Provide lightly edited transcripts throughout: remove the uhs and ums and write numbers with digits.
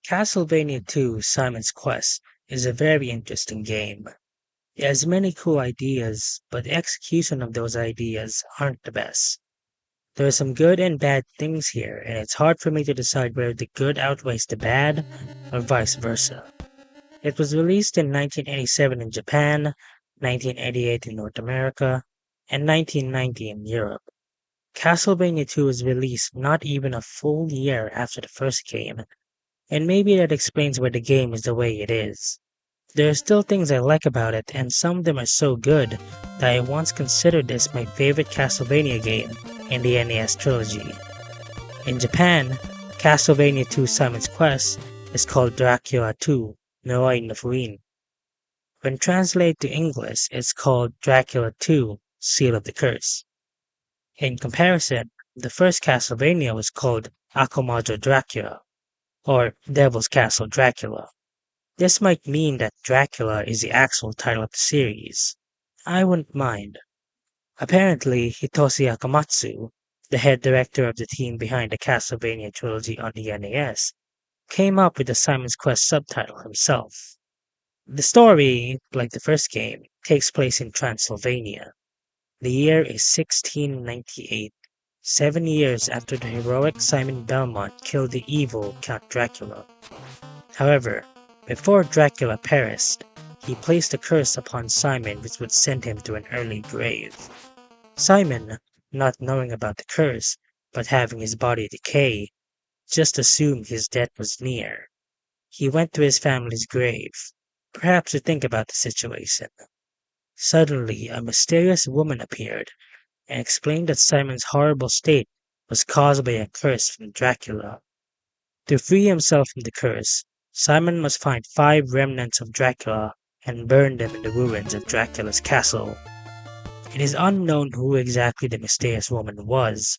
Castlevania II: Simon's Quest is a very interesting game. It has many cool ideas, but the execution of those ideas aren't the best. There are some good and bad things here, and it's hard for me to decide whether the good outweighs the bad or vice versa. It was released in 1987 in Japan, 1988 in North America, and 1990 in Europe. Castlevania II was released not even a full year after the first game, and maybe that explains why the game is the way it is. There are still things I like about it, and some of them are so good that I once considered this my favorite Castlevania game in the NES trilogy. In Japan, Castlevania II: Simon's Quest is called Dracula 2: Noroi no Fuin. When translated to English, it's called Dracula 2: Seal of the Curse. In comparison, the first Castlevania was called Akumajo Dracula, or Devil's Castle Dracula. This might mean that Dracula is the actual title of the series. I wouldn't mind. Apparently, Hitoshi Akamatsu, the head director of the team behind the Castlevania trilogy on the NES, came up with the Simon's Quest subtitle himself. The story, like the first game, takes place in Transylvania. The year is 1698, 7 years after the heroic Simon Belmont killed the evil Count Dracula. However, before Dracula perished, he placed a curse upon Simon which would send him to an early grave. Simon, not knowing about the curse, but having his body decay, just assumed his death was near. He went to his family's grave, perhaps to think about the situation. Suddenly, a mysterious woman appeared and explained that Simon's horrible state was caused by a curse from Dracula. To free himself from the curse, Simon must find 5 remnants of Dracula and burn them in the ruins of Dracula's castle. It is unknown who exactly the mysterious woman was,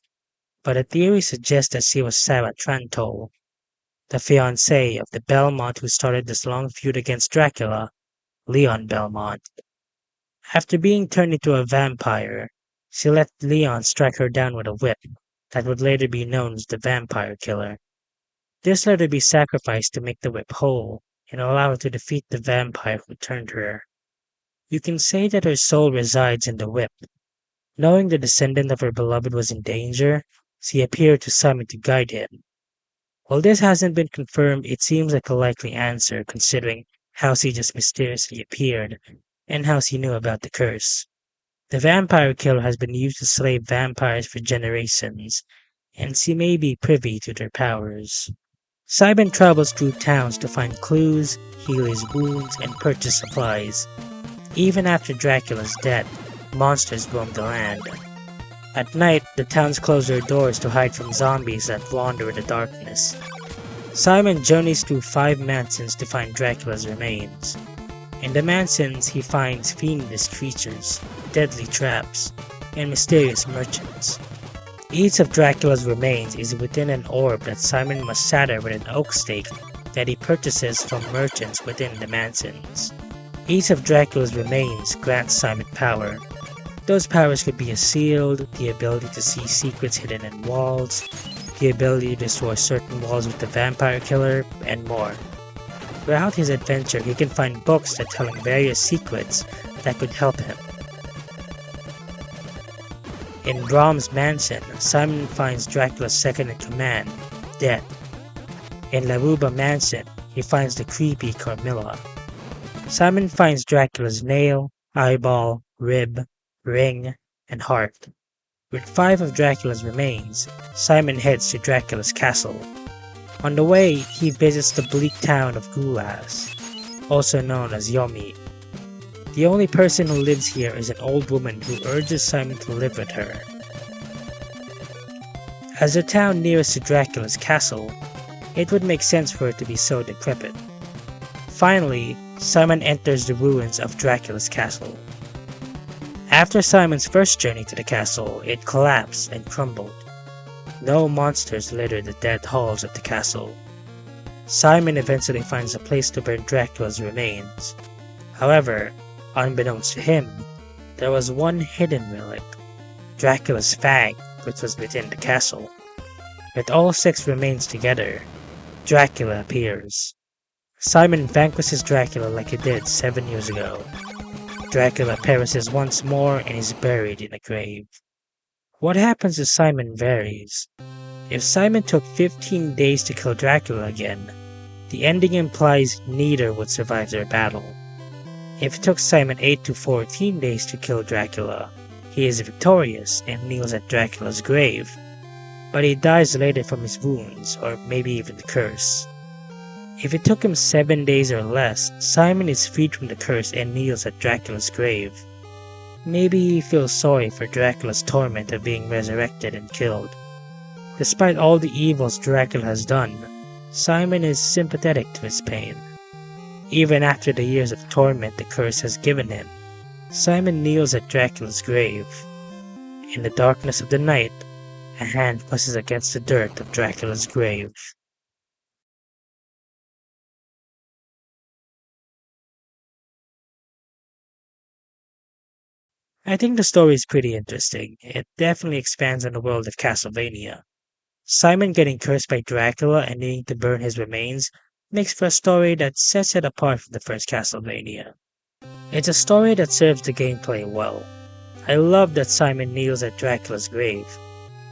but a theory suggests that she was Sarah Trantow, the fiancée of the Belmont who started this long feud against Dracula, Leon Belmont. After being turned into a vampire, she let Leon strike her down with a whip that would later be known as the Vampire Killer. This let her be sacrificed to make the whip whole and allow her to defeat the vampire who turned her. You can say that her soul resides in the whip. Knowing the descendant of her beloved was in danger, she appeared to Simon to guide him. While this hasn't been confirmed, it seems like a likely answer considering how she just mysteriously appeared and how she knew about the curse. The vampire killer has been used to slay vampires for generations, and she may be privy to their powers. Simon travels through towns to find clues, heal his wounds, and purchase supplies. Even after Dracula's death, monsters roam the land. At night, the towns close their doors to hide from zombies that wander in the darkness. Simon journeys through 5 mansions to find Dracula's remains. In the mansions, he finds fiendish creatures, deadly traps, and mysterious merchants. Each of Dracula's remains is within an orb that Simon must shatter with an oak stake that he purchases from merchants within the mansions. Each of Dracula's remains grants Simon power. Those powers could be a shield, the ability to see secrets hidden in walls, the ability to destroy certain walls with the vampire killer, and more. Throughout his adventure, he can find books that tell him various secrets that could help him. In Brahm's mansion, Simon finds Dracula's second-in-command, Death. In Laruba mansion, he finds the creepy Carmilla. Simon finds Dracula's nail, eyeball, rib, ring, and heart. With 5 of Dracula's remains, Simon heads to Dracula's castle. On the way, he visits the bleak town of Gulas, also known as Yomi. The only person who lives here is an old woman who urges Simon to live with her. As the town nearest to Dracula's castle, it would make sense for it to be so decrepit. Finally, Simon enters the ruins of Dracula's castle. After Simon's first journey to the castle, it collapsed and crumbled. No monsters litter the dead halls of the castle. Simon eventually finds a place to burn Dracula's remains. However, unbeknownst to him, there was one hidden relic, Dracula's fang, which was within the castle. With all 6 remains together, Dracula appears. Simon vanquishes Dracula like he did 7 years ago. Dracula perishes once more and is buried in a grave. What happens to Simon varies. If Simon took 15 days to kill Dracula again, the ending implies neither would survive their battle. If it took Simon 8 to 14 days to kill Dracula, he is victorious and kneels at Dracula's grave, but he dies later from his wounds or maybe even the curse. If it took him 7 days or less, Simon is freed from the curse and kneels at Dracula's grave. Maybe he feels sorry for Dracula's torment of being resurrected and killed. Despite all the evils Dracula has done, Simon is sympathetic to his pain. Even after the years of torment the curse has given him, Simon kneels at Dracula's grave. In the darkness of the night, a hand presses against the dirt of Dracula's grave. I think the story is pretty interesting. It definitely expands on the world of Castlevania. Simon getting cursed by Dracula and needing to burn his remains makes for a story that sets it apart from the first Castlevania. It's a story that serves the gameplay well. I love that Simon kneels at Dracula's grave.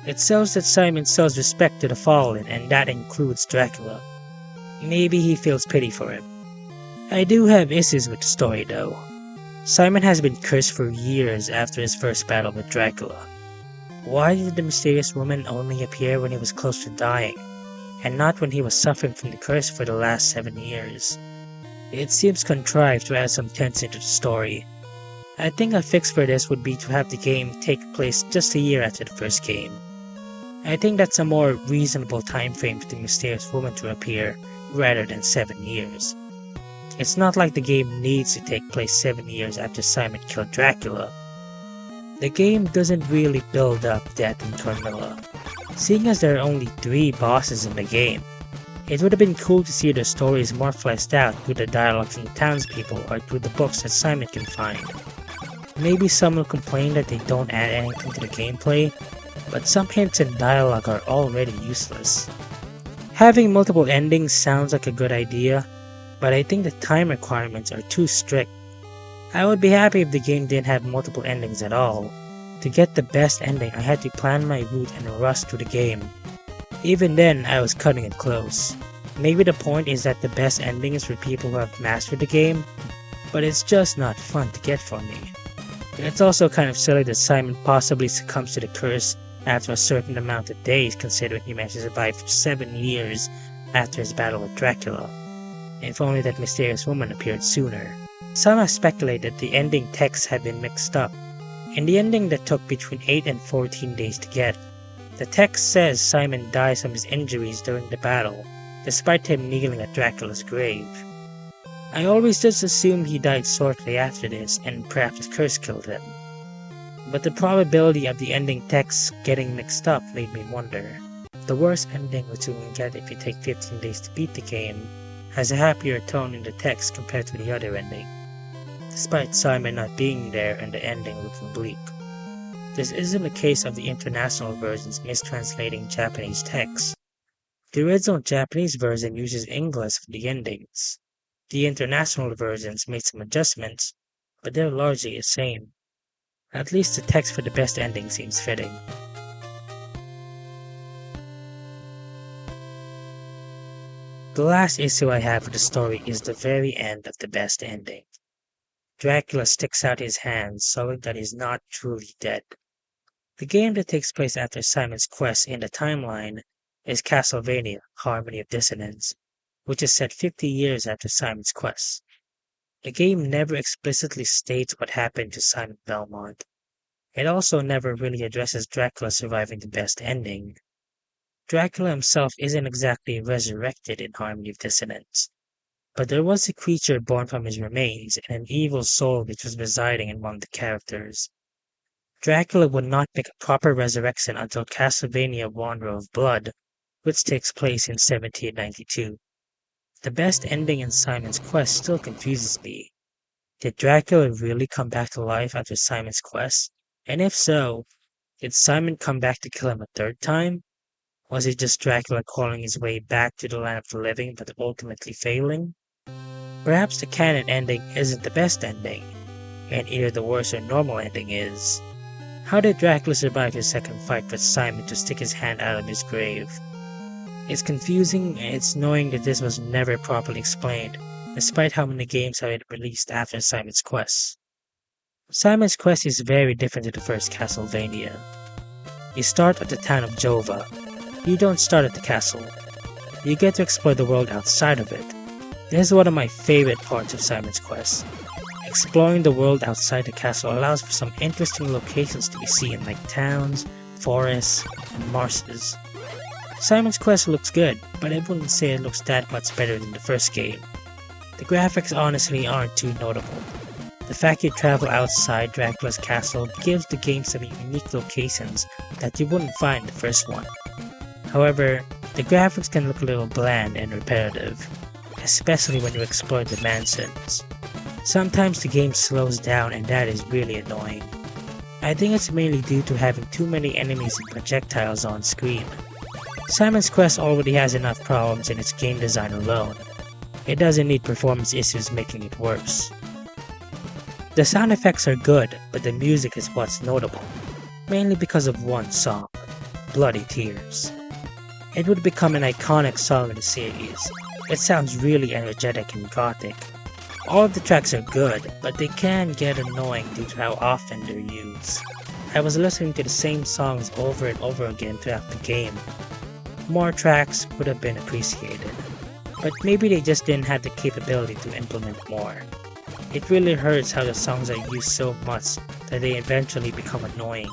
It shows that Simon shows respect to the fallen, and that includes Dracula. Maybe he feels pity for him. I do have issues with the story though. Simon has been cursed for years after his first battle with Dracula. Why did the mysterious woman only appear when he was close to dying, and not when he was suffering from the curse for the last 7 years? It seems contrived to add some tension to the story. I think a fix for this would be to have the game take place just a year after the first game. I think that's a more reasonable time frame for the mysterious woman to appear, rather than 7 years. It's not like the game needs to take place 7 years after Simon killed Dracula. The game doesn't really build up that in Tormilla. Seeing as there are only 3 bosses in the game, it would have been cool to see their stories more fleshed out through the dialogue from the townspeople or through the books that Simon can find. Maybe some will complain that they don't add anything to the gameplay, but some hints and dialogue are already useless. Having multiple endings sounds like a good idea, but I think the time requirements are too strict. I would be happy if the game didn't have multiple endings at all. To get the best ending, I had to plan my route and rush through the game. Even then, I was cutting it close. Maybe the point is that the best ending is for people who have mastered the game, but it's just not fun to get for me. It's also kind of silly that Simon possibly succumbs to the curse after a certain amount of days, considering he managed to survive for 7 years after his battle with Dracula. If only that mysterious woman appeared sooner. Some have speculated the ending texts had been mixed up. In the ending that took between 8 and 14 days to get, the text says Simon dies from his injuries during the battle, despite him kneeling at Dracula's grave. I always just assumed he died shortly after this, and perhaps his curse killed him. But the probability of the ending texts getting mixed up made me wonder. The worst ending which you can get if you take 15 days to beat the game has a happier tone in the text compared to the other ending, despite Simon not being there and the ending looking bleak. This isn't the case of the international versions mistranslating Japanese text. The original Japanese version uses English for the endings. The international versions made some adjustments, but they're largely the same. At least the text for the best ending seems fitting. The last issue I have with the story is the very end of the best ending. Dracula sticks out his hands, showing that he's not truly dead. The game that takes place after Simon's quest in the timeline is Castlevania: Harmony of Dissonance, which is set 50 years after Simon's quest. The game never explicitly states what happened to Simon Belmont. It also never really addresses Dracula surviving the best ending. Dracula himself isn't exactly resurrected in Harmony of Dissonance, but there was a creature born from his remains and an evil soul which was residing in one of the characters. Dracula would not make a proper resurrection until Castlevania Wanderer of Blood, which takes place in 1792. The best ending in Simon's quest still confuses me. Did Dracula really come back to life after Simon's quest? And if so, did Simon come back to kill him a third time? Was it just Dracula calling his way back to the land of the living but ultimately failing? Perhaps the canon ending isn't the best ending, and either the worst or normal ending is. How did Dracula survive his second fight with Simon to stick his hand out of his grave? It's confusing, and it's knowing that this was never properly explained, despite how many games have been released after Simon's Quest. Simon's Quest is very different to the first Castlevania. You start at the town of Jova. You don't start at the castle. You get to explore the world outside of it. This is one of my favorite parts of Simon's Quest. Exploring the world outside the castle allows for some interesting locations to be seen, like towns, forests, and marshes. Simon's Quest looks good, but I wouldn't say it looks that much better than the first game. The graphics honestly aren't too notable. The fact you travel outside Dracula's castle gives the game some unique locations that you wouldn't find in the first one. However, the graphics can look a little bland and repetitive, especially when you explore the mansions. Sometimes the game slows down and that is really annoying. I think it's mainly due to having too many enemies and projectiles on screen. Simon's Quest already has enough problems in its game design alone. It doesn't need performance issues making it worse. The sound effects are good, but the music is what's notable, mainly because of one song, Bloody Tears. It would become an iconic song in the series. It sounds really energetic and gothic. All of the tracks are good, but they can get annoying due to how often they're used. I was listening to the same songs over and over again throughout the game. More tracks would have been appreciated, but maybe they just didn't have the capability to implement more. It really hurts how the songs are used so much that they eventually become annoying.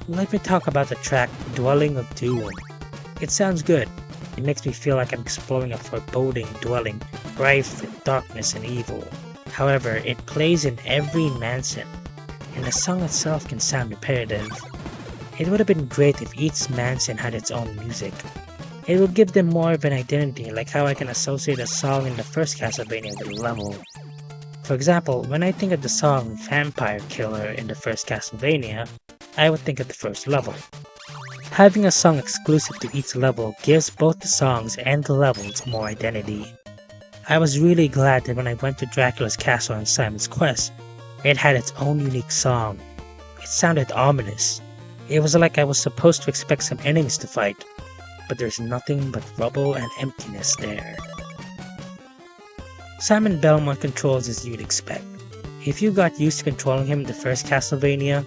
Let me talk about the track Dwelling of Doom. It sounds good. It makes me feel like I'm exploring a foreboding dwelling rife with darkness and evil. However, it plays in every mansion, and the song itself can sound repetitive. It would have been great if each mansion had its own music. It would give them more of an identity, like how I can associate a song in the first Castlevania with a level. For example, when I think of the song Vampire Killer in the first Castlevania, I would think of the first level. Having a song exclusive to each level gives both the songs and the levels more identity. I was really glad that when I went to Dracula's castle in Simon's Quest, it had its own unique song. It sounded ominous. It was like I was supposed to expect some enemies to fight, but there's nothing but rubble and emptiness there. Simon Belmont controls as you'd expect. If you got used to controlling him in the first Castlevania,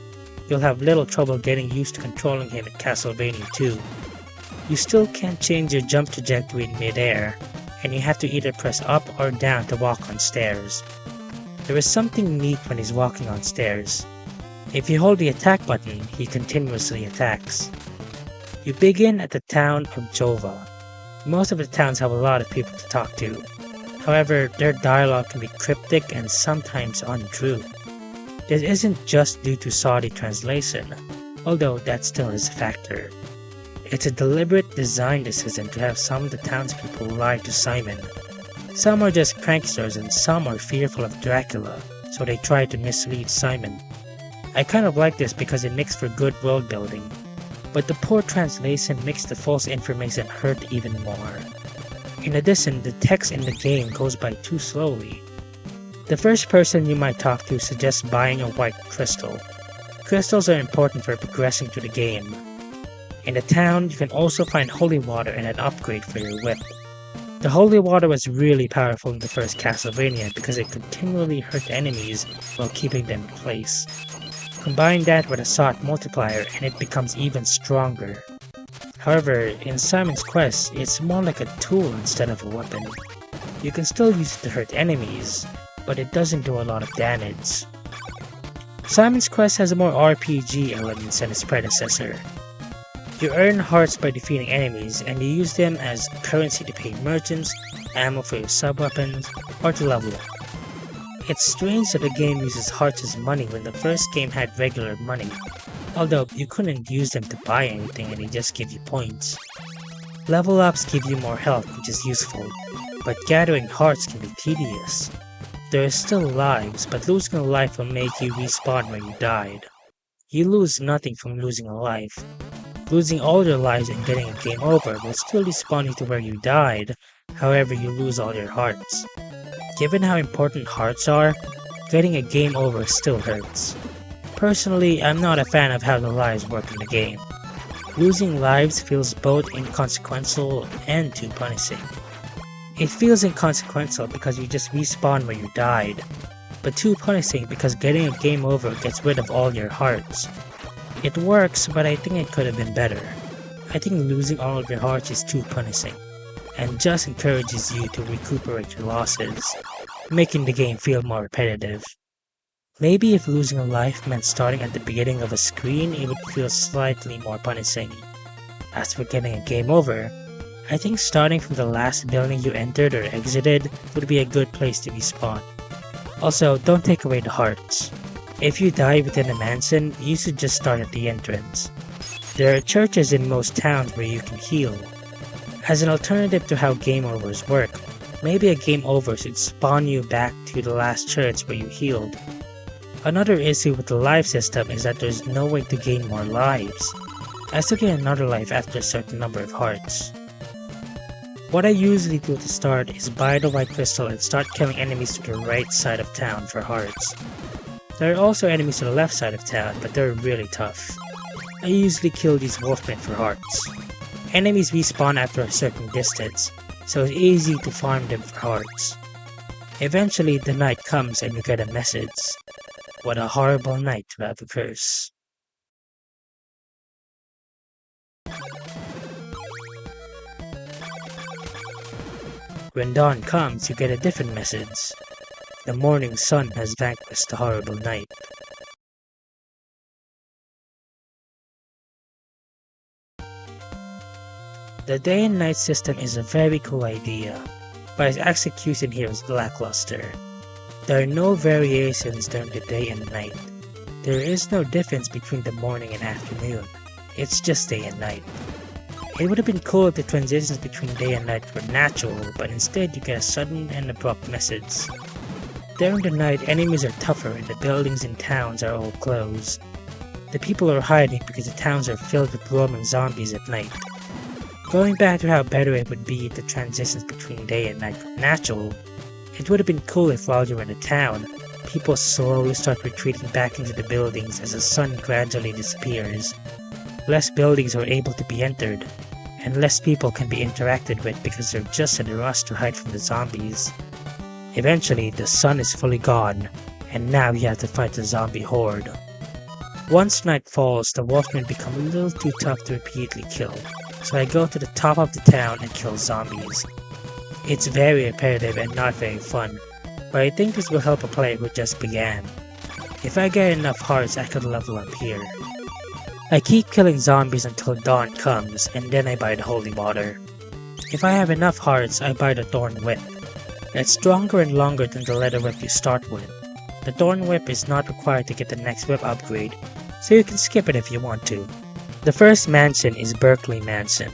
you'll have little trouble getting used to controlling him in Castlevania II. You still can't change your jump trajectory in midair, and you have to either press up or down to walk on stairs. There is something neat when he's walking on stairs. If you hold the attack button, he continuously attacks. You begin at the town of Jova. Most of the towns have a lot of people to talk to. However, their dialogue can be cryptic and sometimes untrue. This isn't just due to Saudi translation, although that still is a factor. It's a deliberate design decision to have some of the townspeople lie to Simon. Some are just pranksters and some are fearful of Dracula, so they try to mislead Simon. I kind of like this because it makes for good world building, but the poor translation makes the false information hurt even more. In addition, the text in the game goes by too slowly. The first person you might talk to suggests buying a white crystal. Crystals are important for progressing through the game. In the town, you can also find holy water and an upgrade for your whip. The holy water was really powerful in the first Castlevania because it continually hurt enemies while keeping them in place. Combine that with a sword multiplier and it becomes even stronger. However, in Simon's Quest, it's more like a tool instead of a weapon. You can still use it to hurt enemies, but it doesn't do a lot of damage. Simon's Quest has more RPG elements than its predecessor. You earn hearts by defeating enemies, and you use them as currency to pay merchants, ammo for your sub-weapons, or to level up. It's strange that the game uses hearts as money when the first game had regular money, although you couldn't use them to buy anything and they just give you points. Level ups give you more health, which is useful, but gathering hearts can be tedious. There are still lives, but losing a life will make you respawn where you died. You lose nothing from losing a life. Losing all your lives and getting a game over will still respawn you to where you died, however you lose all your hearts. Given how important hearts are, getting a game over still hurts. Personally, I'm not a fan of how the lives work in the game. Losing lives feels both inconsequential and too punishing. It feels inconsequential because you just respawn where you died, but too punishing because getting a game over gets rid of all your hearts. It works, but I think it could have been better. I think losing all of your hearts is too punishing, and just encourages you to recuperate your losses, making the game feel more repetitive. Maybe if losing a life meant starting at the beginning of a screen, it would feel slightly more punishing. As for getting a game over, I think starting from the last building you entered or exited would be a good place to respawn. Also, don't take away the hearts. If you die within a mansion, you should just start at the entrance. There are churches in most towns where you can heal. As an alternative to how game overs work, maybe a game over should spawn you back to the last church where you healed. Another issue with the life system is that there's no way to gain more lives. I still get another life after a certain number of hearts. What I usually do to start is buy the white crystal and start killing enemies to the right side of town for hearts. There are also enemies to the left side of town, but they're really tough. I usually kill these wolfmen for hearts. Enemies respawn after a certain distance, so it's easy to farm them for hearts. Eventually the night comes and you get a message. What a horrible night to have a curse. When dawn comes, you get a different message. The morning sun has vanquished the horrible night. The day and night system is a very cool idea, but its execution here is lackluster. There are no variations during the day and night. There is no difference between the morning and afternoon. It's just day and night. It would have been cool if the transitions between day and night were natural, but instead you get a sudden and abrupt message. During the night, enemies are tougher and the buildings and towns are all closed. The people are hiding because the towns are filled with roaming zombies at night. Going back to how better it would be if the transitions between day and night were natural, it would have been cool if while you're in a town, people slowly start retreating back into the buildings as the sun gradually disappears. Less buildings are able to be entered, and less people can be interacted with because they're just in a rush to hide from the zombies. Eventually, the sun is fully gone, and now you have to fight the zombie horde. Once night falls, the wolfmen become a little too tough to repeatedly kill, so I go to the top of the town and kill zombies. It's very repetitive and not very fun, but I think this will help a player who just began. If I get enough hearts, I could level up here. I keep killing zombies until dawn comes, and then I buy the holy water. If I have enough hearts, I buy the thorn whip. It's stronger and longer than the leather whip you start with. The thorn whip is not required to get the next whip upgrade, so you can skip it if you want to. The first mansion is Berkeley Mansion.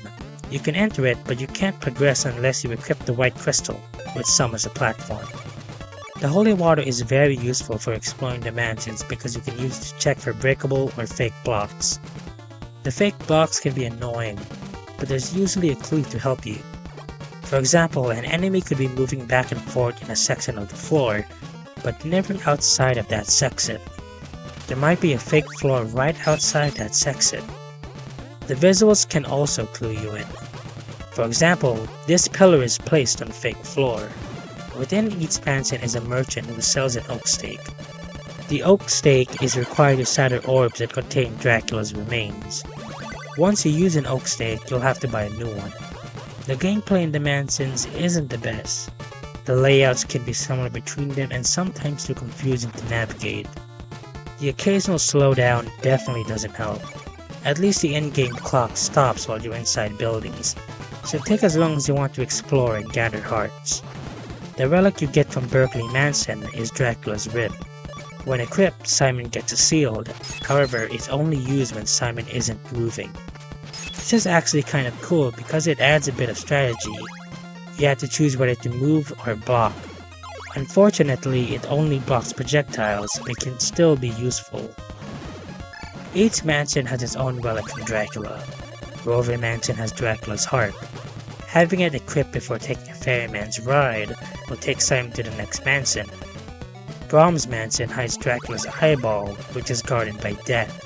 You can enter it, but you can't progress unless you equip the white crystal, which summons a platform. The holy water is very useful for exploring the mansions because you can use it to check for breakable or fake blocks. The fake blocks can be annoying, but there's usually a clue to help you. For example, an enemy could be moving back and forth in a section of the floor, but never outside of that section. There might be a fake floor right outside that section. The visuals can also clue you in. For example, this pillar is placed on a fake floor. Within each mansion is a merchant who sells an oak stake. The oak stake is required to shatter orbs that contain Dracula's remains. Once you use an oak stake, you'll have to buy a new one. The gameplay in the mansions isn't the best. The layouts can be somewhere between them and sometimes too confusing to navigate. The occasional slowdown definitely doesn't help. At least the in-game clock stops while you're inside buildings, so take as long as you want to explore and gather hearts. The relic you get from Berkeley Mansion is Dracula's rib. When equipped, Simon gets a shield, however it's only used when Simon isn't moving. This is actually kind of cool because it adds a bit of strategy. You have to choose whether to move or block. Unfortunately, it only blocks projectiles, but can still be useful. Each mansion has its own relic from Dracula. Rover Mansion has Dracula's heart. Having it equipped before taking a ferryman's ride will take Simon to the next mansion. Brahms Mansion hides Dracula's eyeball, which is guarded by Death.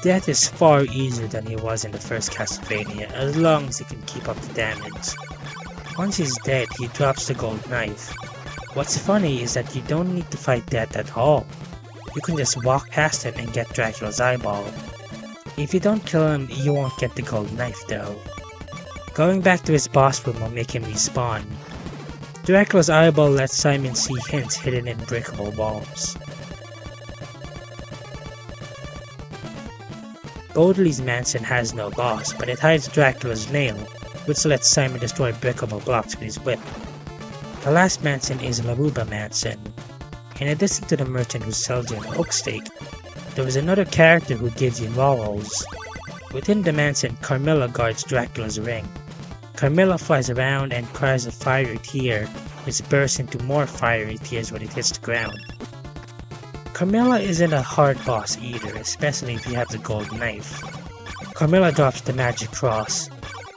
Death is far easier than he was in the first Castlevania, as long as he can keep up the damage. Once he's dead, he drops the gold knife. What's funny is that you don't need to fight Death at all. You can just walk past him and get Dracula's eyeball. If you don't kill him, you won't get the gold knife though. Going back to his boss room will make him respawn. Dracula's eyeball lets Simon see hints hidden in breakable walls. Bodley's mansion has no boss, but it hides Dracula's nail, which lets Simon destroy breakable blocks with his whip. The last mansion is Laruba Mansion. In addition to the merchant who sells you an oak stake, there is another character who gives you laurels. Within the mansion, Carmilla guards Dracula's ring. Carmilla flies around and cries a fiery tear, which bursts into more fiery tears when it hits the ground. Carmilla isn't a hard boss either, especially if you have the gold knife. Carmilla drops the magic cross.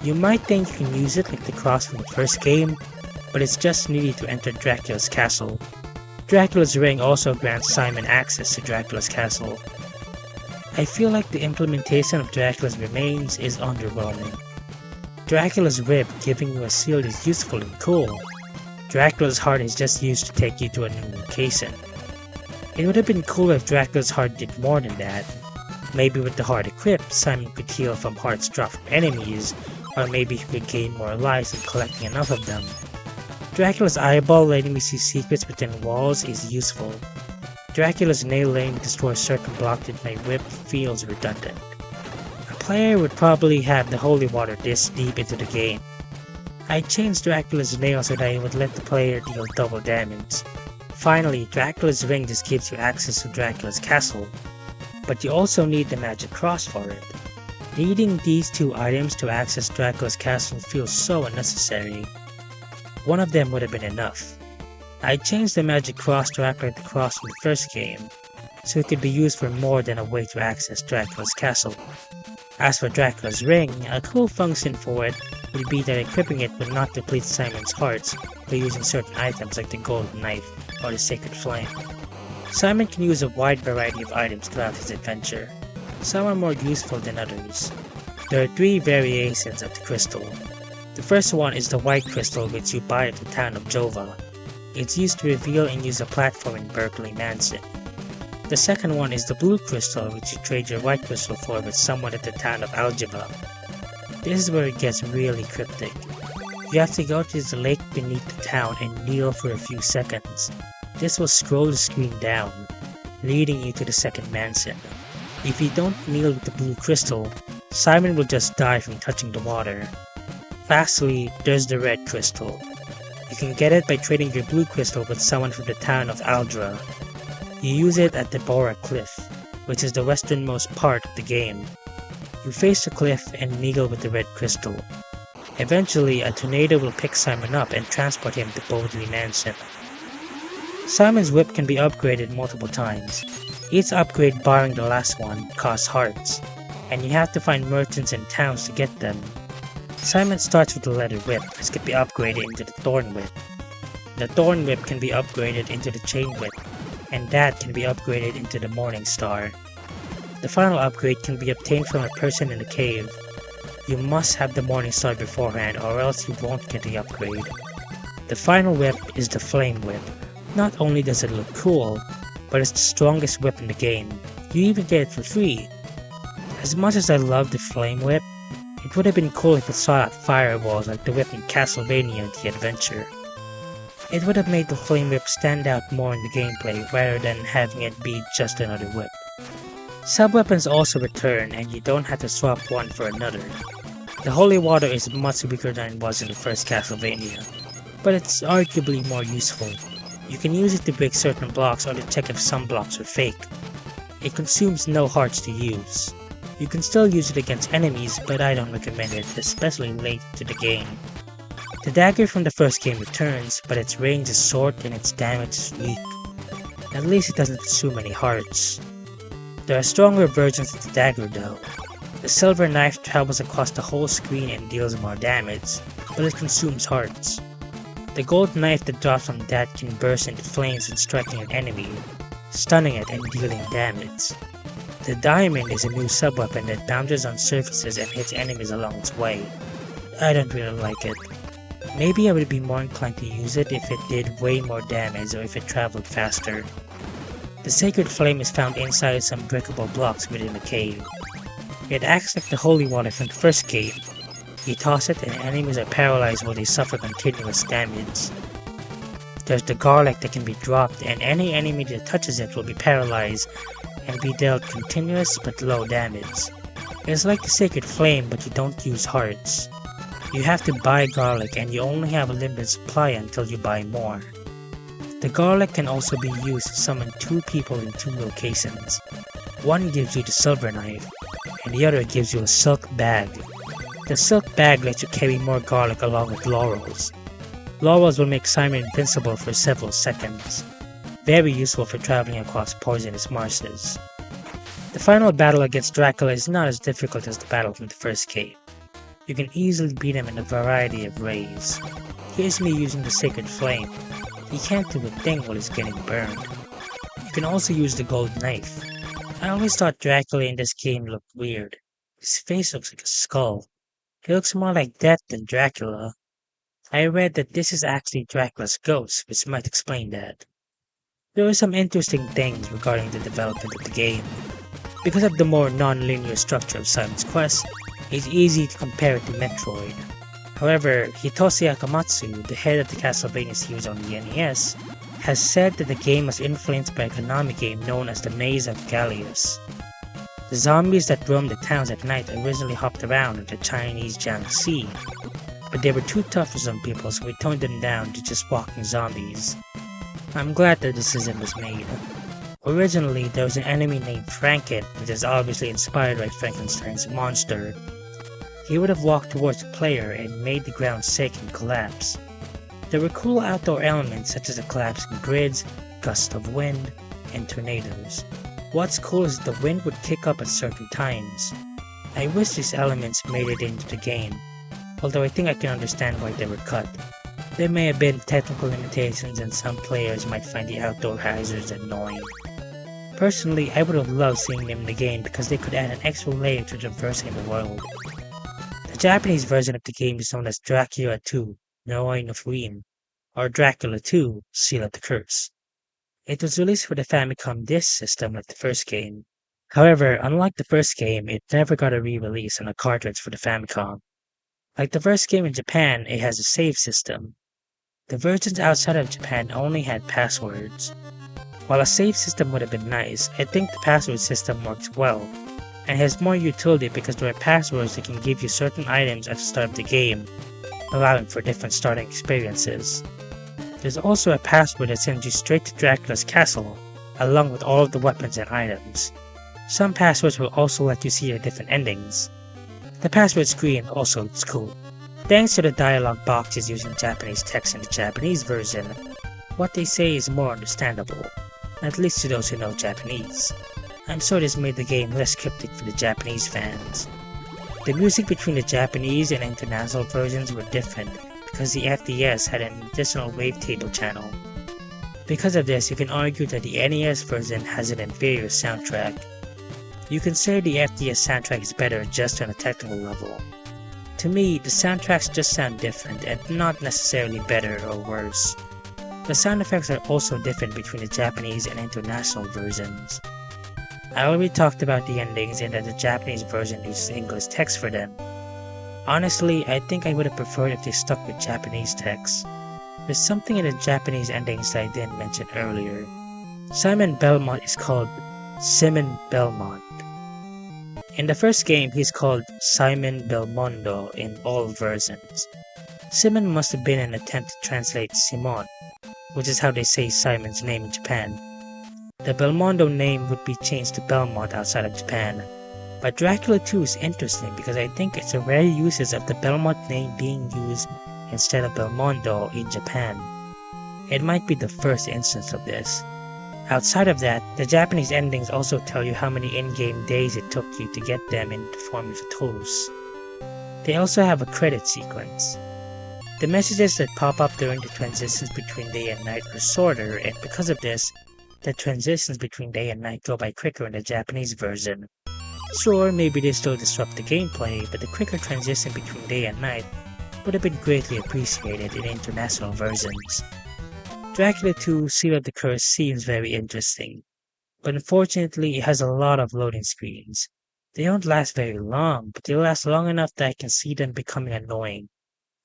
You might think you can use it like the cross from the first game, but it's just needed to enter Dracula's castle. Dracula's ring also grants Simon access to Dracula's castle. I feel like the implementation of Dracula's remains is underwhelming. Dracula's rib giving you a shield is useful and cool. Dracula's heart is just used to take you to a new location. It would have been cool if Dracula's heart did more than that. Maybe with the heart equipped, Simon could heal from hearts dropped from enemies, or maybe he could gain more lives in collecting enough of them. Dracula's eyeball letting me see secrets within walls is useful. Dracula's nail letting me destroy certain blocks with my whip feels redundant. A player would probably have the holy water this deep into the game. I changed Dracula's nail so that it would let the player deal double damage. Finally, Dracula's ring just gives you access to Dracula's castle, but you also need the magic cross for it. Needing these two items to access Dracula's castle feels so unnecessary. One of them would have been enough. I changed the magic cross to act like the cross from the first game, so it could be used for more than a way to access Dracula's castle. As for Dracula's ring, a cool function for it would be that equipping it would not deplete Simon's hearts by using certain items like the golden knife or the sacred flame. Simon can use a wide variety of items throughout his adventure. Some are more useful than others. There are 3 variations of the crystal. The first one is the white crystal which you buy at the town of Jova. It's used to reveal and use a platform in Berkeley Mansion. The second one is the blue crystal which you trade your white crystal for with someone at the town of Algebra. This is where it gets really cryptic. You have to go to the lake beneath the town and kneel for a few seconds. This will scroll the screen down, leading you to the second mansion. If you don't kneel with the blue crystal, Simon will just die from touching the water. Lastly, there's the red crystal. You can get it by trading your blue crystal with someone from the town of Aldra. You use it at the Bora Cliff, which is the westernmost part of the game. You face the cliff and kneel with the red crystal. Eventually, a tornado will pick Simon up and transport him to Bodley Mansion. Simon's whip can be upgraded multiple times. Each upgrade barring the last one costs hearts, and you have to find merchants and towns to get them. Simon starts with the leather whip, which can be upgraded into the thorn whip. The thorn whip can be upgraded into the chain whip, and that can be upgraded into the morning star. The final upgrade can be obtained from a person in the cave. You must have the morning star beforehand or else you won't get the upgrade. The final whip is the flame whip. Not only does it look cool, but it's the strongest whip in the game. You even get it for free. As much as I love the flame whip, it would have been cool if it shot out fireballs like the whip in Castlevania The Adventure. It would have made the flame whip stand out more in the gameplay rather than having it be just another whip. Sub-weapons also return and you don't have to swap one for another. The holy water is much weaker than it was in the first Castlevania, but it's arguably more useful. You can use it to break certain blocks or to check if some blocks are fake. It consumes no hearts to use. You can still use it against enemies, but I don't recommend it, especially late to the game. The dagger from the first game returns, but its range is short and its damage is weak. At least it doesn't consume any hearts. There are stronger versions of the dagger though. The silver knife travels across the whole screen and deals more damage, but it consumes hearts. The gold knife that drops from that can burst into flames and striking an enemy, stunning it and dealing damage. The diamond is a new sub-weapon that bounces on surfaces and hits enemies along its way. I don't really like it. Maybe I would be more inclined to use it if it did way more damage or if it traveled faster. The sacred flame is found inside some breakable blocks within the cave. It acts like the holy water from the first game. You toss it and enemies are paralyzed while they suffer continuous damage. There's the garlic that can be dropped and any enemy that touches it will be paralyzed and be dealt continuous but low damage. It's like the sacred flame but you don't use hearts. You have to buy garlic and you only have a limited supply until you buy more. The garlic can also be used to summon 2 people in 2 locations. One gives you the silver knife and the other gives you a silk bag. The silk bag lets you carry more garlic along with laurels. Laurels will make Simon invincible for several seconds. Very useful for traveling across poisonous marshes. The final battle against Dracula is not as difficult as the battle from the first game. You can easily beat him in a variety of ways. Here's me using the sacred flame. He can't do a thing while he's getting burned. You can also use the gold knife. I always thought Dracula in this game looked weird. His face looks like a skull. He looks more like Death than Dracula. I read that this is actually Dracula's ghost, which might explain that. There are some interesting things regarding the development of the game. Because of the more non-linear structure of Simon's Quest, it's easy to compare it to Metroid. However, Hitoshi Akamatsu, the head of the Castlevania series on the NES, has said that the game was influenced by a Konami game known as the Maze of Gallius. The zombies that roamed the towns at night originally hopped around in the Chinese Jiang Sea, but they were too tough for some people, so we toned them down to just walking zombies. I'm glad that decision was made. Originally, there was an enemy named Franken, which is obviously inspired by Frankenstein's monster. He would have walked towards the player and made the ground shake and collapse. There were cool outdoor elements such as a collapsing grids, gusts of wind, and tornadoes. What's cool is the wind would kick up at certain times. I wish these elements made it into the game, although I think I can understand why they were cut. There may have been technical limitations and some players might find the outdoor hazards annoying. Personally, I would have loved seeing them in the game because they could add an extra layer to traversing the world. The Japanese version of the game is known as Dracula II, Noroi no Fuin, or Dracula II, Seal of the Curse. It was released for the Famicom Disk System like the first game. However, unlike the first game, it never got a re-release on a cartridge for the Famicom. Like the first game in Japan, it has a save system. The versions outside of Japan only had passwords. While a save system would have been nice, I think the password system works well, and has more utility because there are passwords that can give you certain items at the start of the game, allowing for different starting experiences. There's also a password that sends you straight to Dracula's castle, along with all of the weapons and items. Some passwords will also let you see your different endings. The password screen also looks cool. Thanks to the dialogue boxes using Japanese text in the Japanese version, what they say is more understandable, at least to those who know Japanese. I'm sure this made the game less cryptic for the Japanese fans. The music between the Japanese and international versions were different because the FDS had an additional wavetable channel. Because of this, you can argue that the NES version has an inferior soundtrack. You can say the FDS soundtrack is better just on a technical level. To me, the soundtracks just sound different and not necessarily better or worse. The sound effects are also different between the Japanese and international versions. I already talked about the endings and that the Japanese version uses English text for them. Honestly, I think I would have preferred if they stuck with Japanese text. There's something in the Japanese endings that I didn't mention earlier. Simon Belmont is called Simon Belmont. In the first game, he's called Simon Belmondo in all versions. Simon must have been an attempt to translate Simon, which is how they say Simon's name in Japan. The Belmondo name would be changed to Belmont outside of Japan. But Dracula 2 is interesting because I think it's a rare usage of the Belmont name being used instead of Belmondo in Japan. It might be the first instance of this. Outside of that, the Japanese endings also tell you how many in-game days it took you to get them in the form of totals. They also have a credit sequence. The messages that pop up during the transitions between day and night are shorter, and because of this, the transitions between day and night go by quicker in the Japanese version. Sure, maybe they still disrupt the gameplay, but the quicker transition between day and night would have been greatly appreciated in international versions. Dracula 2 Seal of the Curse seems very interesting, but unfortunately it has a lot of loading screens. They don't last very long, but they last long enough that I can see them becoming annoying,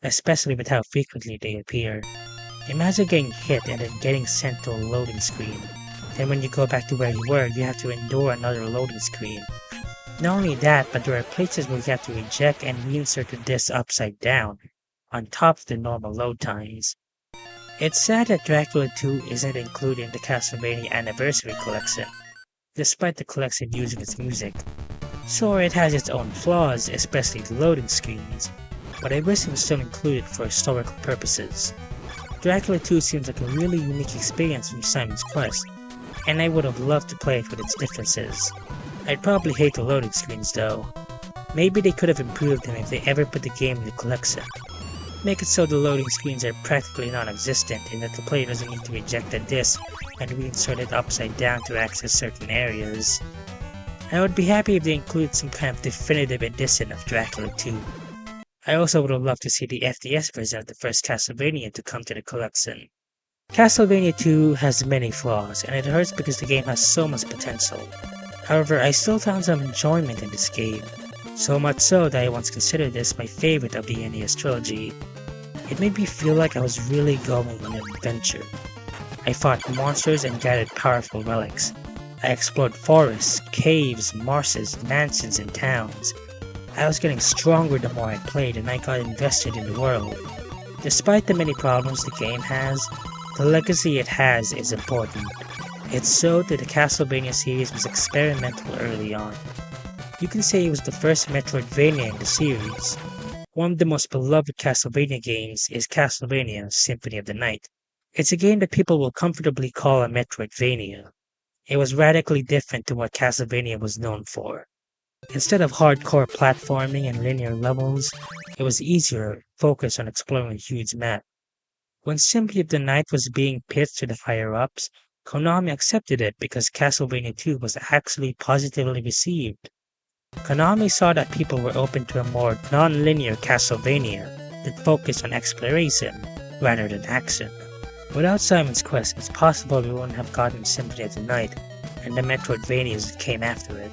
especially with how frequently they appear. Imagine getting hit and then getting sent to a loading screen. Then when you go back to where you were, you have to endure another loading screen. Not only that, but there are places where you have to eject and reinsert the disc upside down, on top of the normal load times. It's sad that Dracula 2 isn't included in the Castlevania Anniversary Collection, despite the collection using its music. Sure, it has its own flaws, especially the loading screens, but I wish it was still included for historical purposes. Dracula 2 seems like a really unique experience from Simon's Quest, and I would have loved to play it with its differences. I'd probably hate the loading screens though. Maybe they could have improved them if they ever put the game in the collection. Make it so the loading screens are practically non-existent and that the player doesn't need to eject the disc and reinsert it upside down to access certain areas. I would be happy if they included some kind of definitive edition of Dracula 2. I also would have loved to see the FDS version of the first Castlevania to come to the collection. Castlevania 2 has many flaws, and it hurts because the game has so much potential. However, I still found some enjoyment in this game, so much so that I once considered this my favorite of the NES trilogy. It made me feel like I was really going on an adventure. I fought monsters and gathered powerful relics. I explored forests, caves, marshes, mansions, and towns. I was getting stronger the more I played and I got invested in the world. Despite the many problems the game has, the legacy it has is important. It showed that the Castlevania series was experimental early on. You can say it was the first Metroidvania in the series. One of the most beloved Castlevania games is Castlevania Symphony of the Night. It's a game that people will comfortably call a Metroidvania. It was radically different to what Castlevania was known for. Instead of hardcore platforming and linear levels, it was easier, focused on exploring a huge map. When Symphony of the Night was being pitched to the higher-ups, Konami accepted it because Castlevania 2 was actually positively received. Konami saw that people were open to a more non-linear Castlevania that focused on exploration rather than action. Without Simon's Quest, it's possible we wouldn't have gotten Symphony of the Night and the Metroidvanias that came after it.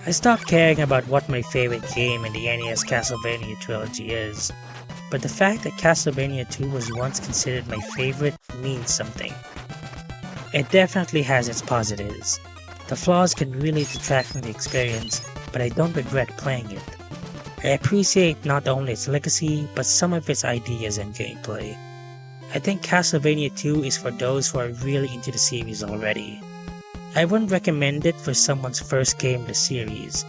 I stopped caring about what my favorite game in the NES Castlevania trilogy is, but the fact that Castlevania 2 was once considered my favorite means something. It definitely has its positives. The flaws can really detract from the experience, but I don't regret playing it. I appreciate not only its legacy, but some of its ideas and gameplay. I think Castlevania 2 is for those who are really into the series already. I wouldn't recommend it for someone's first game in the series,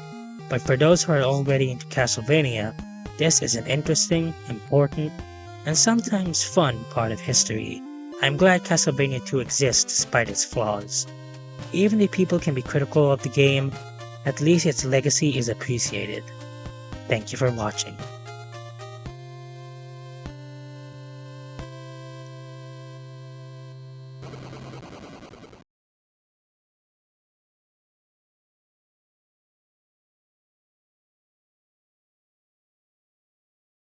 but for those who are already into Castlevania, this is an interesting, important, and sometimes fun part of history. I'm glad Castlevania 2 exists despite its flaws. Even if people can be critical of the game, at least its legacy is appreciated. Thank you for watching.